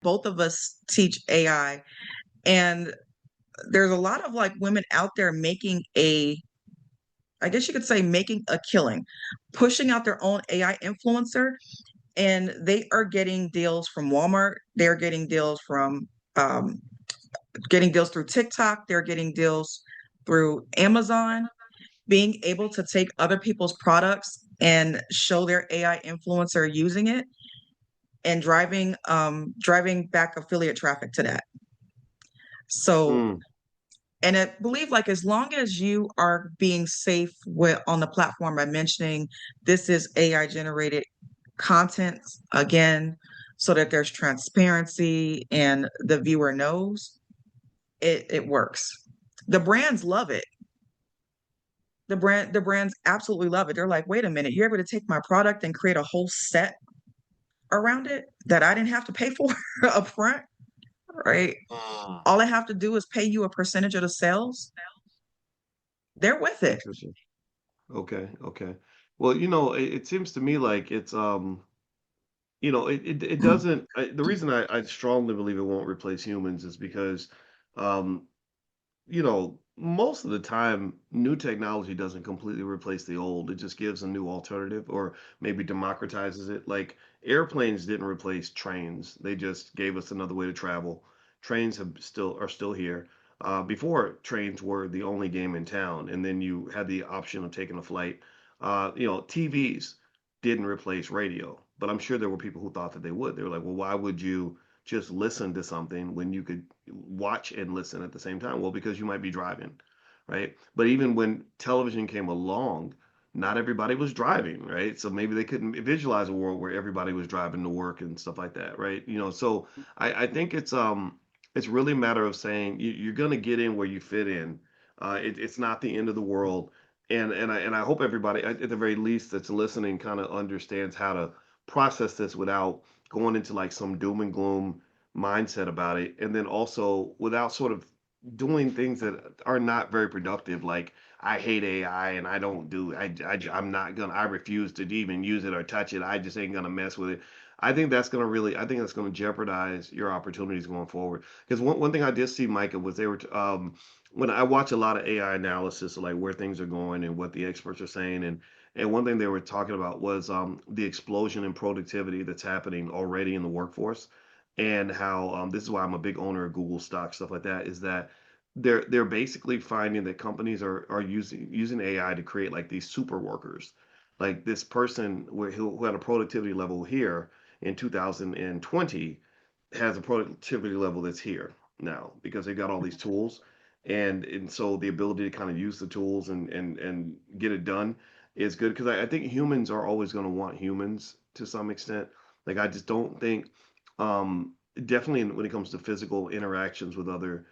both of us teach AI, and there's a lot of like women out there making I guess you could say making a killing, pushing out their own AI influencer, and they are getting deals from Walmart. They're um, getting deals through TikTok. They're getting deals through Amazon. Being able to take other people's products and show their AI influencer using it and driving back affiliate traffic to that. So, Mm, and I believe like as long as you are being safe with on the platform by mentioning this is AI generated content again, so that there's transparency and the viewer knows, it works. The brands love it. The brands absolutely love it. They're like, wait a minute, you're able to take my product and create a whole set around it that I didn't have to pay for up front, right? mm. All I have to do is pay you a percentage of the sales. They're with it. Interesting. Okay, okay. Well, it seems to me like it's it doesn't. The reason I strongly believe it won't replace humans is because, um, most of the time, new technology doesn't completely replace the old. It just gives a new alternative or maybe democratizes it. Like airplanes didn't replace trains. They just gave us another way to travel. Trains are still here. Before trains were the only game in town, and then you had the option of taking a flight. TVs didn't replace radio, but I'm sure there were people who thought that they would. They were like, well, why would you just listen to something when you could watch and listen at the same time? Well, because you might be driving, right? But even when television came along, not everybody was driving, right? So maybe they couldn't visualize a world where everybody was driving to work and stuff like that, right? So I think it's really a matter of saying you're gonna get in where you fit in. It's not the end of the world, and I hope everybody at the very least that's listening kind of understands how to process this without going into like some doom and gloom mindset about it, and then also without sort of doing things that are not very productive, like I hate AI and I don't do I'm not gonna I refuse to even use it or touch it. I just ain't gonna mess with it. I think that's gonna jeopardize your opportunities going forward. Because one thing I did see, Micah, was they were when I watch a lot of AI analysis of like where things are going and what the experts are saying, and one thing they were talking about was the explosion in productivity that's happening already in the workforce, and how this is why I'm a big owner of Google stock, stuff like that. Is that they're basically finding that companies are using AI to create like these super workers, like this person who had a productivity level here in 2020 has a productivity level that's here now because they've got all these tools, and so the ability to kind of use the tools and get it done is good because I think humans are always going to want humans to some extent. Like I just don't think, um, definitely when it comes to physical interactions with other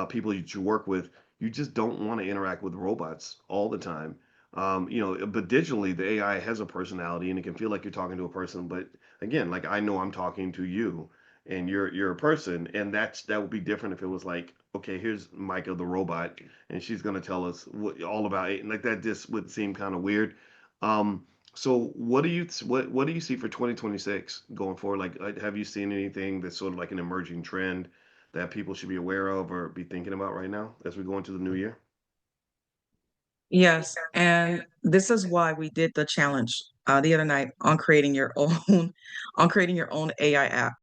people you work with, you just don't want to interact with robots all the time. But digitally, the AI has a personality and it can feel like you're talking to a person. But again, like I know I'm talking to you, and you're a person, and that would be different if it was like, okay, here's Micah the robot, and she's gonna tell us all about it, and like that just would seem kind of weird. Um, so what do you see for 2026 going forward? Like, have you seen anything that's sort of like an emerging trend that people should be aware of or be thinking about right now as we go into the new year? Yes, and this is why we did the challenge the other night on creating your own on creating your own AI app.